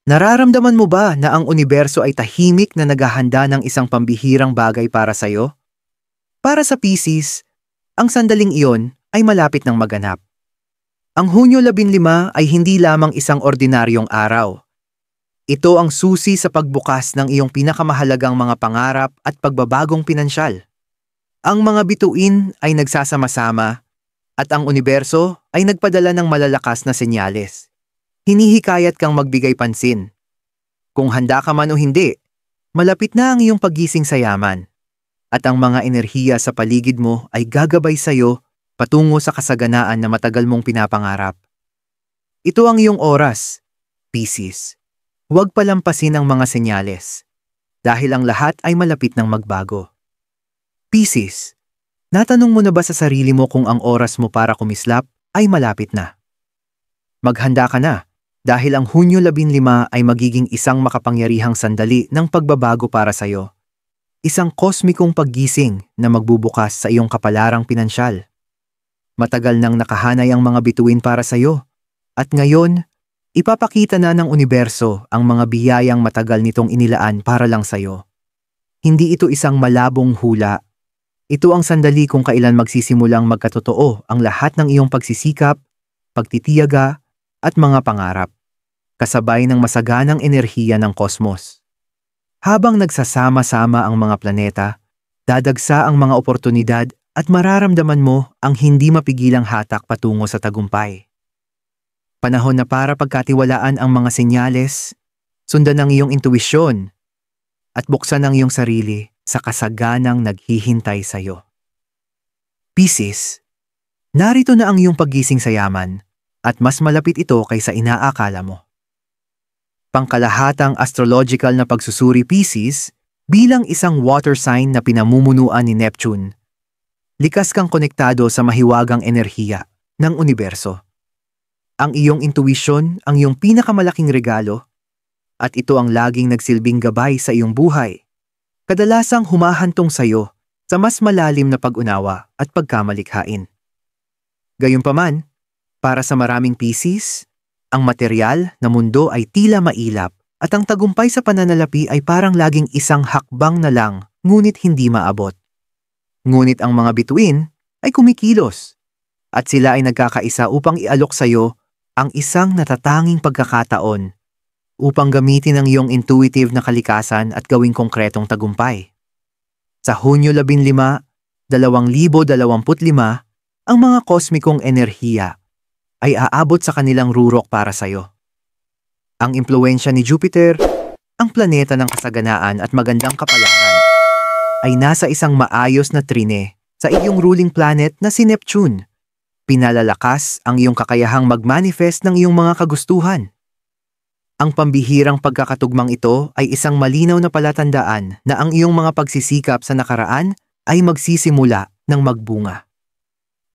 Nararamdaman mo ba na ang universo ay tahimik na naghahanda ng isang pambihirang bagay para sa'yo? Para sa Pisces, ang sandaling iyon ay malapit ng maganap. Ang Hunyo 15 ay hindi lamang isang ordinaryong araw. Ito ang susi sa pagbukas ng iyong pinakamahalagang mga pangarap at pagbabagong pinansyal. Ang mga bituin ay nagsasama-sama at ang universo ay nagpadala ng malalakas na senyales. Hinihikayat kang magbigay pansin. Kung handa ka man o hindi, malapit na ang iyong paggising sa yaman. At ang mga enerhiya sa paligid mo ay gagabay sa iyo patungo sa kasaganaan na matagal mong pinapangarap. Ito ang iyong oras, Pisces. Huwag palampasin ang mga senyales. Dahil ang lahat ay malapit ng magbago. Pisces, natanong mo na ba sa sarili mo kung ang oras mo para kumislap ay malapit na? Maghanda ka na. Dahil ang Hunyo 15 ay magiging isang makapangyarihang sandali ng pagbabago para sa iyo. Isang kosmikong paggising na magbubukas sa iyong kapalarang pinansyal. Matagal nang nakahanay ang mga bituin para sa iyo. At ngayon, ipapakita na ng universo ang mga biyayang matagal nitong inilaan para lang sa iyo. Hindi ito isang malabong hula. Ito ang sandali kung kailan magsisimulang magkatotoo ang lahat ng iyong pagsisikap, pagtitiyaga, at mga pangarap, kasabay ng masaganang enerhiya ng kosmos. Habang nagsasama-sama ang mga planeta, dadagsa ang mga oportunidad at mararamdaman mo ang hindi mapigilang hatak patungo sa tagumpay. Panahon na para pagkatiwalaan ang mga senyales, sundan ang iyong intuwisyon, at buksan ang iyong sarili sa kasaganang naghihintay sa iyo. Pisces, narito na ang iyong paggising sa yaman, at mas malapit ito kaysa inaakala mo. Pangkalahatang astrological na pagsusuri, Pisces, bilang isang water sign na pinamumunuan ni Neptune. Likas kang konektado sa mahiwagang enerhiya ng universo. Ang iyong intuition ang iyong pinakamalaking regalo, at ito ang laging nagsilbing gabay sa iyong buhay. Kadalasang humahantong sa iyo sa mas malalim na pag-unawa at pagkamalikhain. Gayunpaman, para sa maraming Pisces, ang materyal na mundo ay tila mailap at ang tagumpay sa pananalapi ay parang laging isang hakbang na lang ngunit hindi maabot. Ngunit ang mga bituin ay kumikilos at sila ay nagkakaisa upang ialok sa iyo ang isang natatanging pagkakataon upang gamitin ang iyong intuitive na kalikasan at gawing konkretong tagumpay. Sa Hunyo 15, 2025, ang mga kosmikong enerhiya ay aabot sa kanilang rurok para sa iyo. Ang impluwensya ni Jupiter, ang planeta ng kasaganaan at magandang kapalaran, ay nasa isang maayos na trine sa iyong ruling planet na si Neptune. Pinalalakas ang iyong kakayahang mag-manifest ng iyong mga kagustuhan. Ang pambihirang pagkakatugmang ito ay isang malinaw na palatandaan na ang iyong mga pagsisikap sa nakaraan ay magsisimula ng magbunga.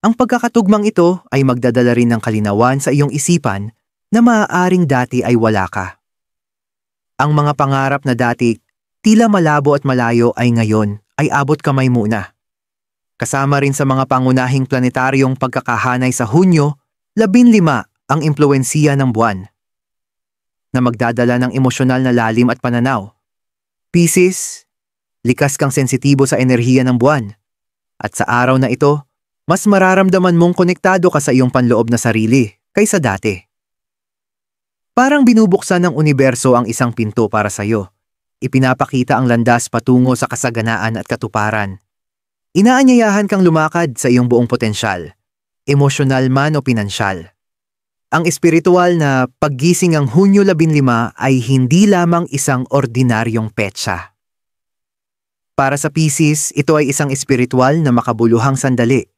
Ang pagkakatugmang ito ay magdadala rin ng kalinawan sa iyong isipan na maaaring dati ay wala ka. Ang mga pangarap na dati tila malabo at malayo ay ngayon ay abot kamay muna. Kasama rin sa mga pangunahing planetaryong pagkakahanay sa Hunyo 15 ang impluwensiya ng buwan, na magdadala ng emosyonal na lalim at pananaw. Pisces, likas kang sensitibo sa enerhiya ng buwan, at sa araw na ito, mas mararamdaman mong konektado ka sa iyong panloob na sarili kaysa dati. Parang binubuksan ng universo ang isang pinto para sa iyo. Ipinapakita ang landas patungo sa kasaganaan at katuparan. Inaanyayahan kang lumakad sa iyong buong potensyal, emosyonal man o pinansyal. Ang espiritual na paggising ng Hunyo 15 ay hindi lamang isang ordinaryong petsa. Para sa Pisces, ito ay isang espiritual na makabuluhang sandali.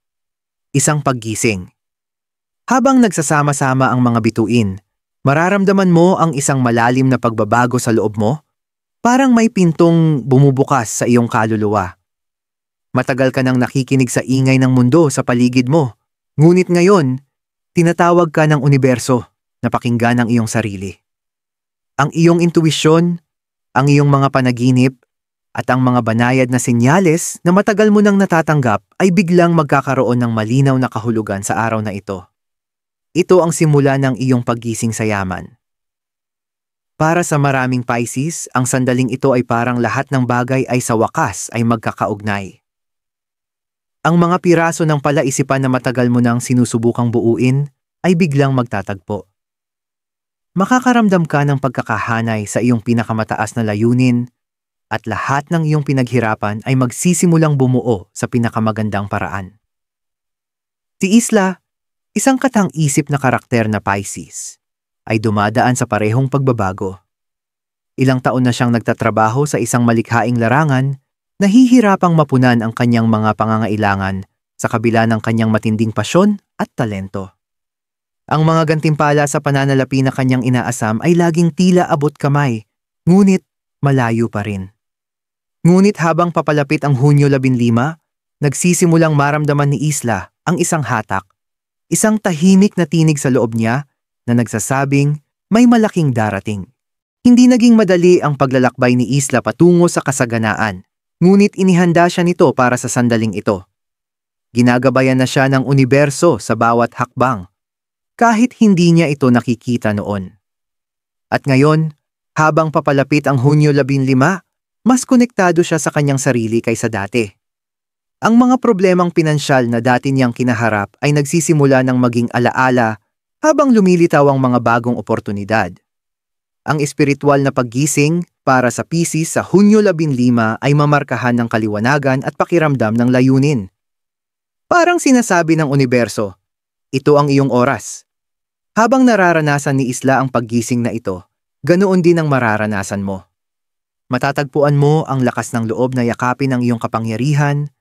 Isang paggising. Habang nagsasama-sama ang mga bituin, mararamdaman mo ang isang malalim na pagbabago sa loob mo, parang may pintong bumubukas sa iyong kaluluwa. Matagal ka nang nakikinig sa ingay ng mundo sa paligid mo, ngunit ngayon, tinatawag ka ng universo na pakinggan ang iyong sarili. Ang iyong intuisyon, ang iyong mga panaginip, at ang mga banayad na senyales na matagal mo nang natatanggap ay biglang magkakaroon ng malinaw na kahulugan sa araw na ito. Ito ang simula ng iyong paggising sa yaman. Para sa maraming Pisces, ang sandaling ito ay parang lahat ng bagay ay sa wakas ay magkakaugnay. Ang mga piraso ng palaisipan na matagal mo nang sinusubukang buuin ay biglang magtatagpo. Makakaramdam ka ng pagkakahanay sa iyong pinakamataas na layunin at lahat ng iyong pinaghirapan ay magsisimulang bumuo sa pinakamagandang paraan. Si Isla, isang katang-isip na karakter na Pisces, ay dumadaan sa parehong pagbabago. Ilang taon na siyang nagtatrabaho sa isang malikhaing larangan, nahihirapang mapunan ang kanyang mga pangangailangan sa kabila ng kanyang matinding pasyon at talento. Ang mga gantimpala sa pananalapi na kanyang inaasam ay laging tila abot kamay, ngunit malayo pa rin. Ngunit habang papalapit ang Hunyo 15, nagsisimulang maramdaman ni Isla ang isang hatak, isang tahimik na tinig sa loob niya na nagsasabing may malaking darating. Hindi naging madali ang paglalakbay ni Isla patungo sa kasaganaan, ngunit inihanda siya nito para sa sandaling ito. Ginagabayan na siya ng universo sa bawat hakbang, kahit hindi niya ito nakikita noon. At ngayon, habang papalapit ang Hunyo 15, mas konektado siya sa kanyang sarili kaysa dati. Ang mga problemang pinansyal na dati niyang kinaharap ay nagsisimula ng maging alaala habang lumilitaw ang mga bagong oportunidad. Ang espiritual na paggising para sa Pisces sa Hunyo 15 ay mamarkahan ng kaliwanagan at pakiramdam ng layunin. Parang sinasabi ng universo, ito ang iyong oras. Habang nararanasan ni Isla ang paggising na ito, ganoon din ang mararanasan mo. Matatagpuan mo ang lakas ng loob na yakapin ang iyong kapangyarihan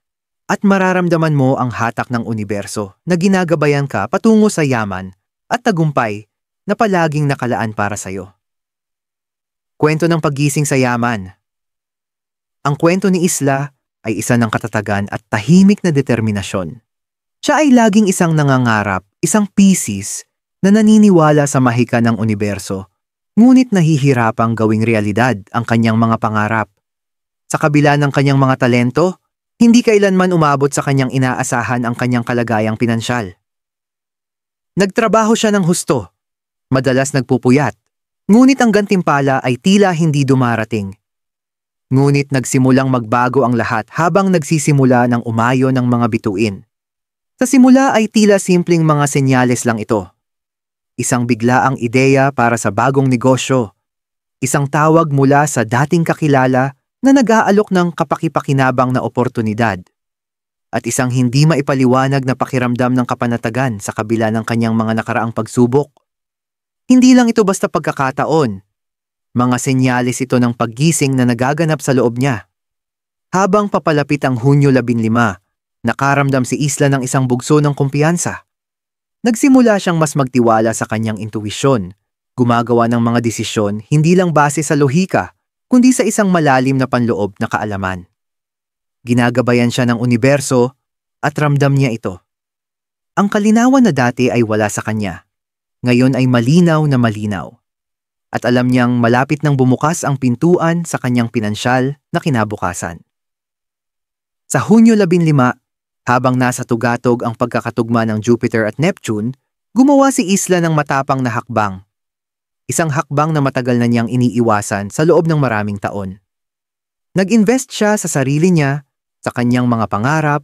at mararamdaman mo ang hatak ng universo na ginagabayan ka patungo sa yaman at tagumpay na palaging nakalaan para sa iyo. Kwento ng paggising sa yaman. Ang kwento ni Isla ay isa ng katatagan at tahimik na determinasyon. Siya ay laging isang nangangarap, isang Pisces na naniniwala sa mahika ng universo, ngunit nahihirapang gawing realidad ang kanyang mga pangarap. Sa kabila ng kanyang mga talento, hindi kailanman umabot sa kanyang inaasahan ang kanyang kalagayang pinansyal. Nagtrabaho siya ng husto, madalas nagpupuyat, ngunit ang gantimpala ay tila hindi dumarating. Ngunit nagsimulang magbago ang lahat habang nagsisimula ng umayo ng mga bituin. Sa simula ay tila simpleng mga senyales lang ito. Isang biglaang ideya para sa bagong negosyo, isang tawag mula sa dating kakilala na nag-aalok ng kapakipakinabang na oportunidad, at isang hindi maipaliwanag na pakiramdam ng kapanatagan sa kabila ng kanyang mga nakaraang pagsubok. Hindi lang ito basta pagkakataon, mga senyales ito ng paggising na nagaganap sa loob niya. Habang papalapit ang Hunyo 15, nakaramdam si Isla ng isang bugso ng kumpiyansa. Nagsimula siyang mas magtiwala sa kanyang intuwisyon, gumagawa ng mga desisyon hindi lang base sa lohika, kundi sa isang malalim na panloob na kaalaman. Ginagabayan siya ng universo at ramdam niya ito. Ang kalinawan na dati ay wala sa kanya. Ngayon ay malinaw na malinaw. At alam niyang malapit nang bumukas ang pintuan sa kanyang pinansyal na kinabukasan. Sa Hunyo 15, habang nasa tugatog ang pagkakatugma ng Jupiter at Neptune, gumawa si Isla ng matapang na hakbang. Isang hakbang na matagal na niyang iniiwasan sa loob ng maraming taon. Nag-invest siya sa sarili niya, sa kanyang mga pangarap,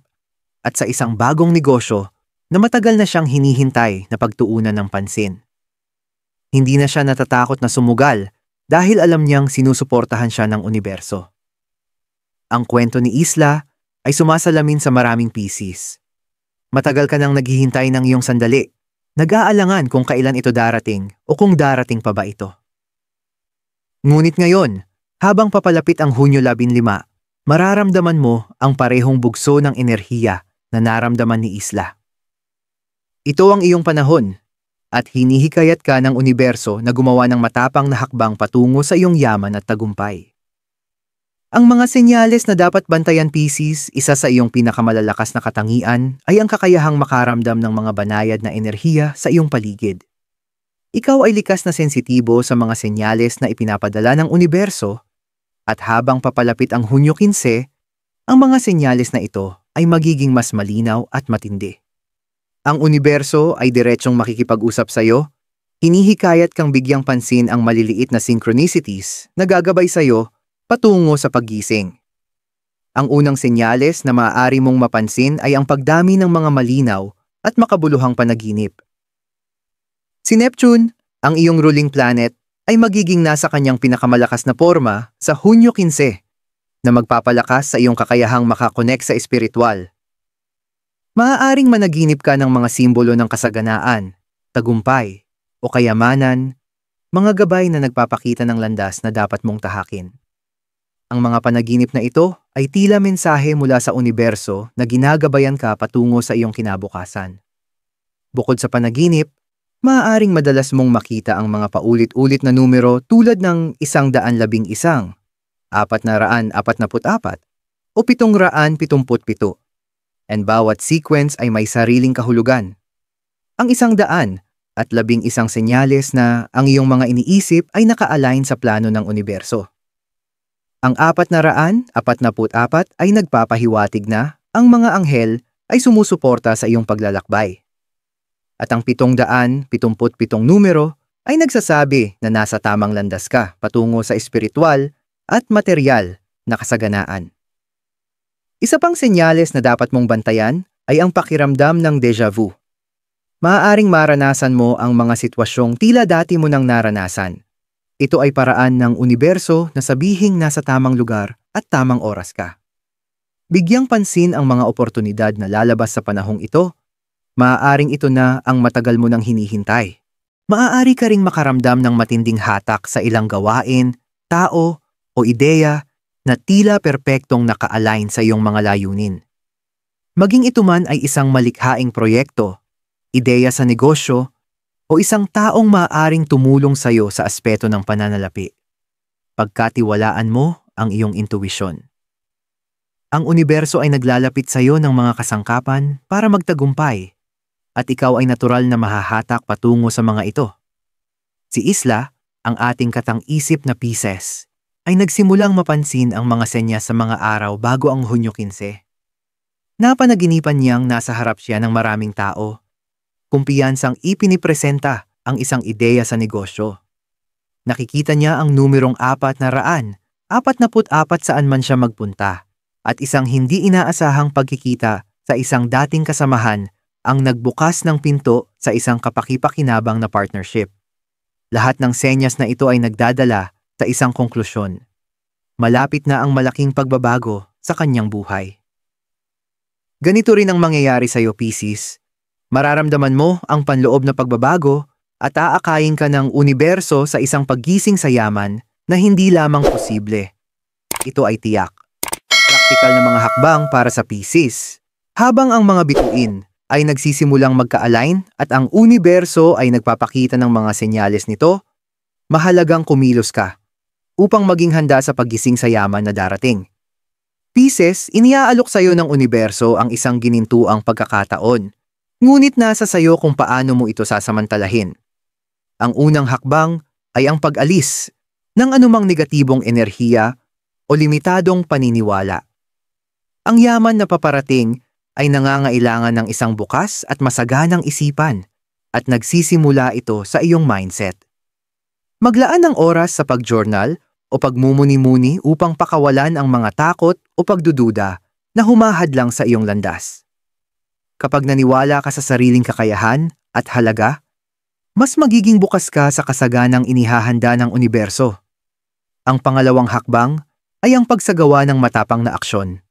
at sa isang bagong negosyo na matagal na siyang hinihintay na pagtuunan ng pansin. Hindi na siya natatakot na sumugal dahil alam niyang sinusuportahan siya ng universo. Ang kwento ni Isla ay sumasalamin sa maraming Pisces. Matagal ka nang naghihintay ng iyong sandali, nag-aalangan kung kailan ito darating o kung darating pa ba ito. Ngunit ngayon, habang papalapit ang Hunyo 15, mararamdaman mo ang parehong bugso ng enerhiya na naramdaman ni Isla. Ito ang iyong panahon, at hinihikayat ka ng universo na gumawa ng matapang na hakbang patungo sa iyong yaman at tagumpay. Ang mga senyales na dapat bantayan, Pisces, isa sa iyong pinakamalalakas na katangian ay ang kakayahang makaramdam ng mga banayad na enerhiya sa iyong paligid. Ikaw ay likas na sensitibo sa mga senyales na ipinapadala ng universo, at habang papalapit ang Hunyo 15, ang mga senyales na ito ay magiging mas malinaw at matindi. Ang universo ay diretsyong makikipag-usap sa iyo, Hinihikayat kang bigyang pansin ang maliliit na synchronicities na gagabay sa'yo patungo sa paggising. Ang unang senyales na maaari mong mapansin ay ang pagdami ng mga malinaw at makabuluhang panaginip. Si Neptune, ang iyong ruling planet, ay magiging nasa kanyang pinakamalakas na forma sa Hunyo 15 na magpapalakas sa iyong kakayahang makakonek sa espiritual. Maaaring managinip ka ng mga simbolo ng kasaganaan, tagumpay, o kayamanan, mga gabay na nagpapakita ng landas na dapat mong tahakin. Ang mga panaginip na ito ay tila mensahe mula sa universo na ginagabayan ka patungo sa iyong kinabukasan. Bukod sa panaginip, maaaring madalas mong makita ang mga paulit-ulit na numero tulad ng 111, 444, o 777. And bawat sequence ay may sariling kahulugan. Ang 100 at 11 senyales na ang iyong mga iniisip ay naka-align sa plano ng universo. Ang 444 ay nagpapahiwatig na ang mga anghel ay sumusuporta sa iyong paglalakbay. At ang 777 numero ay nagsasabi na nasa tamang landas ka patungo sa espiritual at materyal na kasaganaan. Isa pang senyales na dapat mong bantayan ay ang pakiramdam ng déjà vu. Maaaring maranasan mo ang mga sitwasyong tila dati mo nang naranasan. Ito ay paraan ng universo na sabihing nasa tamang lugar at tamang oras ka. Bigyang pansin ang mga oportunidad na lalabas sa panahong ito. Maaaring ito na ang matagal mo nang hinihintay. Maaari ka ring makaramdam ng matinding hatak sa ilang gawain, tao, o ideya na tila perpektong naka-align sa iyong mga layunin. Maging ito man ay isang malikhaing proyekto, ideya sa negosyo, o isang taong maaaring tumulong sa iyo sa aspeto ng pananalapi. Pagkatiwalaan mo ang iyong intuwisyon. Ang universo ay naglalapit sa iyo ng mga kasangkapan para magtagumpay, at ikaw ay natural na mahahatak patungo sa mga ito. Si Isla, ang ating katang-isip na Pisces, ay nagsimulang mapansin ang mga senyas sa mga araw bago ang Hunyo 15. Napanaginipan niyang nasa harap siya ng maraming tao. Kumpiyansang ipinipresenta ang isang ideya sa negosyo. Nakikita niya ang numerong 444 saan man siya magpunta, at isang hindi inaasahang pagkikita sa isang dating kasamahan ang nagbukas ng pinto sa isang kapaki-pakinabang na partnership. Lahat ng senyas na ito ay nagdadala sa isang konklusyon. Malapit na ang malaking pagbabago sa kanyang buhay. Ganito rin ang mangyayari sa iyo, Pisces. Mararamdaman mo ang panloob na pagbabago at aakayin ka ng universo sa isang paggising sa yaman na hindi lamang posible. Ito ay tiyak. Praktikal na mga hakbang para sa Pisces. Habang ang mga bituin ay nagsisimulang magka-align at ang universo ay nagpapakita ng mga senyales nito, mahalagang kumilos ka upang maging handa sa paggising sa yaman na darating. Pisces, iniaalok sa iyo ng universo ang isang ginintuang pagkakataon. Ngunit nasa sayo kung paano mo ito sasamantalahin. Ang unang hakbang ay ang pag-alis ng anumang negatibong enerhiya o limitadong paniniwala. Ang yaman na paparating ay nangangailangan ng isang bukas at masaganang isipan at nagsisimula ito sa iyong mindset. Maglaan ng oras sa pag-journal o pagmumuni-muni upang pakawalan ang mga takot o pagdududa na humahadlang sa iyong landas. Kapag naniwala ka sa sariling kakayahan at halaga, mas magiging bukas ka sa kasaganang inihahanda ng universo. Ang pangalawang hakbang ay ang pagsagawa ng matapang na aksyon.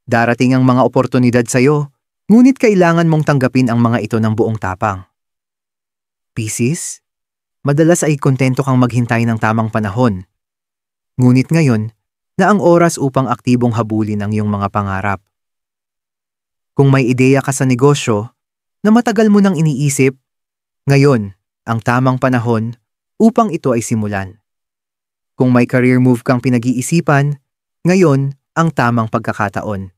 Darating ang mga oportunidad sa iyo, ngunit kailangan mong tanggapin ang mga ito ng buong tapang. Pisces, madalas ay kontento kang maghintay ng tamang panahon. Ngunit ngayon, na ang oras upang aktibong habulin ang iyong mga pangarap. Kung may ideya ka sa negosyo na matagal mo nang iniisip, ngayon ang tamang panahon upang ito ay simulan. Kung may career move kang pinag-iisipan, ngayon ang tamang pagkakataon.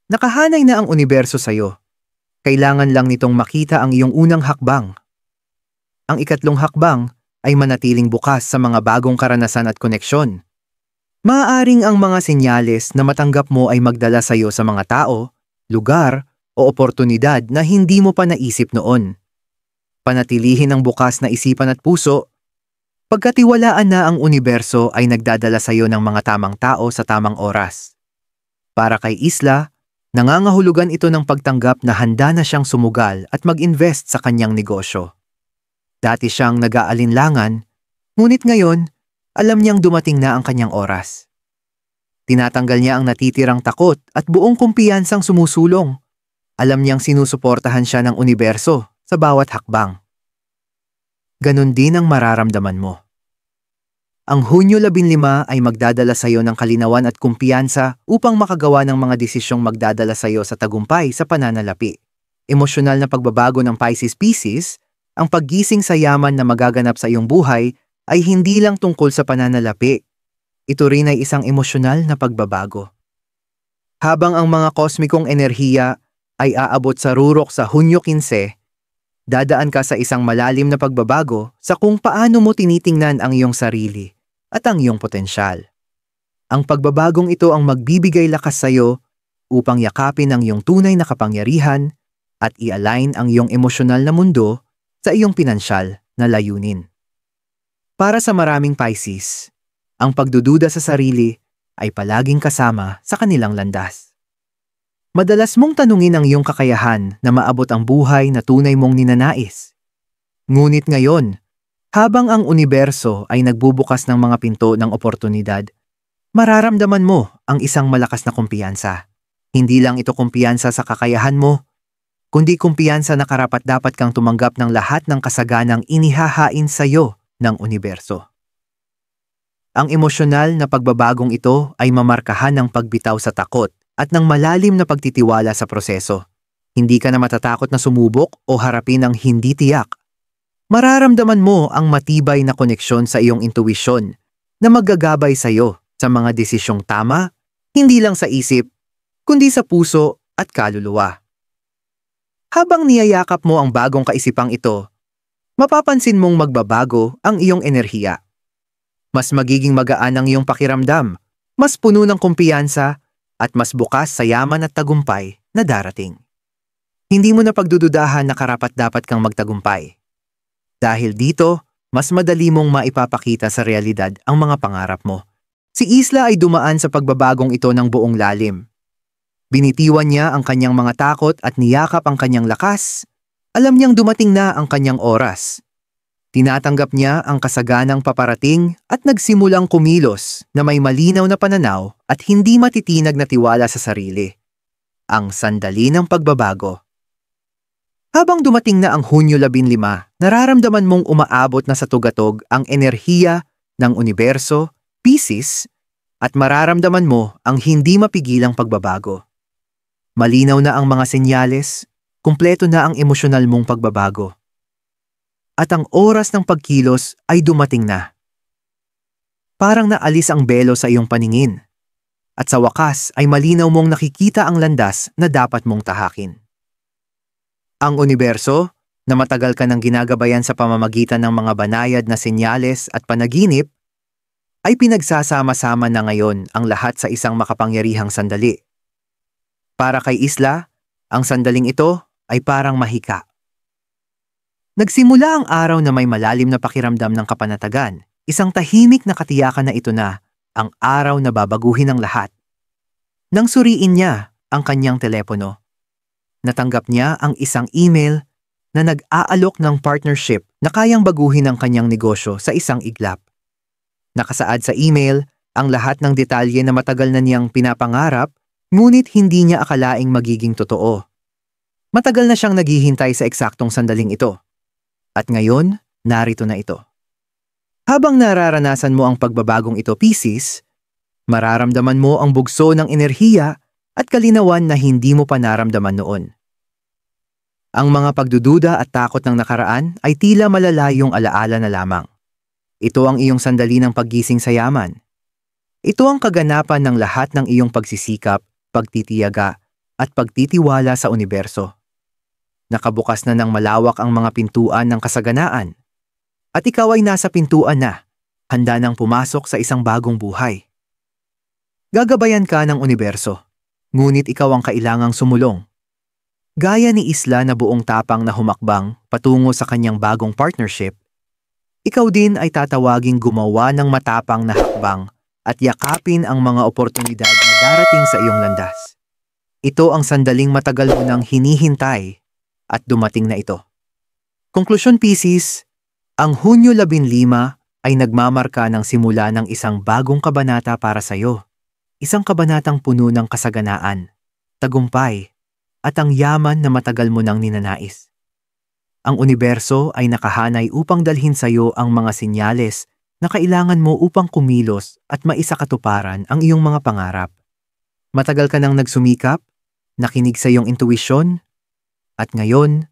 Nakahanay na ang universo sa iyo. Kailangan lang nitong makita ang iyong unang hakbang. Ang ikatlong hakbang ay manatiling bukas sa mga bagong karanasan at koneksyon. Maaaring ang mga senyales na matanggap mo ay magdala sa iyo sa mga tao, lugar o oportunidad na hindi mo pa naisip noon. Panatilihin ang bukas na isipan at puso. Pagkatiwalaan na ang universo ay nagdadala sa iyo ng mga tamang tao sa tamang oras. Para kay Isla, nangangahulugan ito ng pagtanggap na handa na siyang sumugal at mag-invest sa kanyang negosyo. Dati siyang nag-aalinlangan, ngunit ngayon, alam niyang dumating na ang kanyang oras. Tinatanggal niya ang natitirang takot at buong kumpiyansang sumusulong. Alam niyang sinusuportahan siya ng universo sa bawat hakbang. Ganon din ang mararamdaman mo. Ang Hunyo 15 ay magdadala sa iyo ng kalinawan at kumpiyansa upang makagawa ng mga desisyong magdadala sa iyo sa tagumpay sa pananalapi. Emosyonal na pagbabago ng Pisces, ang paggising sa yaman na magaganap sa iyong buhay ay hindi lang tungkol sa pananalapi. Ito rin ay isang emosyonal na pagbabago. Habang ang mga kosmikong enerhiya ay aabot sa rurok sa Hunyo 15, dadaan ka sa isang malalim na pagbabago sa kung paano mo tinitingnan ang iyong sarili at ang iyong potensyal. Ang pagbabagong ito ang magbibigay lakas sa iyo upang yakapin ang iyong tunay na kapangyarihan at i-align ang iyong emosyonal na mundo sa iyong pinansyal na layunin. Para sa maraming Pisces, ang pagdududa sa sarili ay palaging kasama sa kanilang landas. Madalas mong tanungin ang iyong kakayahan na maabot ang buhay na tunay mong ninanais. Ngunit ngayon, habang ang universo ay nagbubukas ng mga pinto ng oportunidad, mararamdaman mo ang isang malakas na kumpiyansa. Hindi lang ito kumpiyansa sa kakayahan mo, kundi kumpiyansa na karapat-dapat kang tumanggap ng lahat ng kasaganang inihahain sa iyo ng universo. Ang emosyonal na pagbabagong ito ay mamarkahan ng pagbitaw sa takot at ng malalim na pagtitiwala sa proseso. Hindi ka na matatakot na sumubok o harapin ang hindi tiyak. Mararamdaman mo ang matibay na koneksyon sa iyong intuwisyon na maggagabay sa iyo sa mga desisyong tama, hindi lang sa isip, kundi sa puso at kaluluwa. Habang niyayakap mo ang bagong kaisipang ito, mapapansin mong magbabago ang iyong enerhiya. Mas magiging magaan ang iyong pakiramdam, mas puno ng kumpiyansa, at mas bukas sa yaman at tagumpay na darating. Hindi mo na pagdududahan na karapat-dapat kang magtagumpay. Dahil dito, mas madali mong maipapakita sa realidad ang mga pangarap mo. Si Isla ay dumaan sa pagbabagong ito ng buong lalim. Binitiwan niya ang kanyang mga takot at niyakap ang kanyang lakas. Alam niyang dumating na ang kanyang oras. Tinatanggap niya ang kasaganang paparating at nagsimulang kumilos na may malinaw na pananaw at hindi matitinag na tiwala sa sarili. Ang sandali ng pagbabago. Habang dumating na ang Hunyo 15, nararamdaman mong umaabot na sa tugatog ang enerhiya ng universo, Pisces, at mararamdaman mo ang hindi mapigilang pagbabago. Malinaw na ang mga senyales, kumpleto na ang emosyonal mong pagbabago. At ang oras ng pagkilos ay dumating na. Parang naalis ang belo sa iyong paningin. At sa wakas ay malinaw mong nakikita ang landas na dapat mong tahakin. Ang universo, na matagal ka nang ginagabayan sa pamamagitan ng mga banayad na senyales at panaginip, ay pinagsasama-sama na ngayon ang lahat sa isang makapangyarihang sandali. Para kay Isla, ang sandaling ito ay parang mahika. Nagsimula ang araw na may malalim na pakiramdam ng kapanatagan, isang tahimik na katiyakan na ito na ang araw na babaguhin ang lahat. Nang suriin niya ang kanyang telepono, natanggap niya ang isang email na nag-aalok ng partnership na kayang baguhin ang kanyang negosyo sa isang iglap. Nakasaad sa email ang lahat ng detalye na matagal na niyang pinapangarap, ngunit hindi niya akalaing magiging totoo. Matagal na siyang naghihintay sa eksaktong sandaling ito. At ngayon, narito na ito. Habang nararanasan mo ang pagbabagong ito, Pisces, mararamdaman mo ang bugso ng enerhiya at kalinawan na hindi mo pa naramdaman noon. Ang mga pagdududa at takot ng nakaraan ay tila malalayong alaala na lamang. Ito ang iyong sandali ng paggising sa yaman. Ito ang kaganapan ng lahat ng iyong pagsisikap, pagtitiyaga, at pagtitiwala sa universo. Nakabukas na ng malawak ang mga pintuan ng kasaganaan. At ikaw ay nasa pintuan na, handa nang pumasok sa isang bagong buhay. Gagabayan ka ng universo, ngunit ikaw ang kailangang sumulong. Gaya ni Isla na buong tapang na humakbang patungo sa kanyang bagong partnership, ikaw din ay tatawaging gumawa ng matapang na hakbang at yakapin ang mga oportunidad na darating sa iyong landas. Ito ang sandaling matagal mo nang hinihintay at dumating na ito. Konklusyon, Pisces, ang Hunyo 15 ay nagmamarka ng simula ng isang bagong kabanata para sa iyo. Isang kabanatang puno ng kasaganaan, tagumpay, at ang yaman na matagal mo nang ninanais. Ang universo ay nakahanay upang dalhin sa iyo ang mga senyales na kailangan mo upang kumilos at maisakatuparan ang iyong mga pangarap. Matagal ka nang nagsumikap, nakinig sa iyong intuisyon, at ngayon,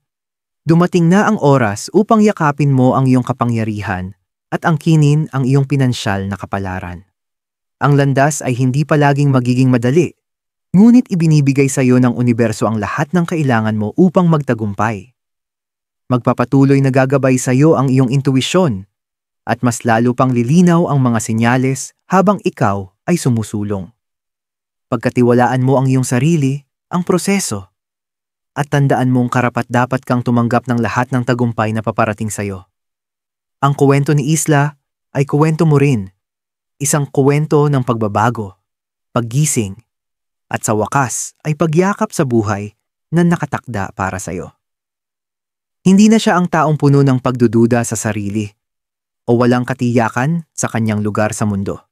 dumating na ang oras upang yakapin mo ang iyong kapangyarihan at angkinin ang iyong pinansyal na kapalaran. Ang landas ay hindi palaging magiging madali, ngunit ibinibigay sa iyo ng universo ang lahat ng kailangan mo upang magtagumpay. Magpapatuloy na gagabay sa iyo ang iyong intuisyon at mas lalo pang lilinaw ang mga senyales habang ikaw ay sumusulong. Pagkatiwalaan mo ang iyong sarili, ang proseso, at tandaan mong karapat-dapat kang tumanggap ng lahat ng tagumpay na paparating sa iyo. Ang kuwento ni Isla ay kuwento mo rin, isang kuwento ng pagbabago, paggising, at sa wakas ay pagyakap sa buhay na nakatakda para sa iyo. Hindi na siya ang taong puno ng pagdududa sa sarili o walang katiyakan sa kanyang lugar sa mundo.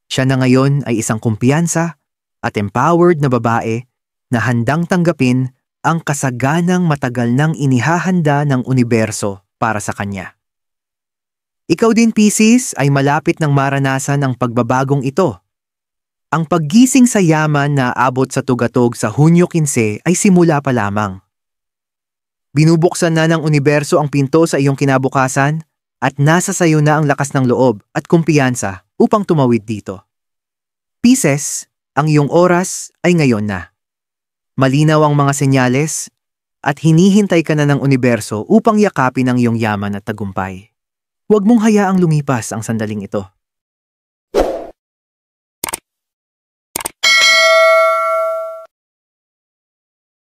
Siya na ngayon ay isang kumpiyansa at empowered na babae na handang tanggapin ang kasaganang matagal nang inihahanda ng universo para sa kanya. Ikaw din, Pisces, ay malapit ng maranasan ang pagbabagong ito. Ang paggising sa yaman na abot sa tugatog sa Hunyo 15 ay simula pa lamang. Binubuksan na ng universo ang pinto sa iyong kinabukasan at nasa sayo na ang lakas ng loob at kumpiyansa upang tumawid dito. Pisces, ang iyong oras ay ngayon na. Malinaw ang mga senyales at hinihintay ka na ng universo upang yakapin ang iyong yaman at tagumpay. Huwag mong hayaang lumipas ang sandaling ito.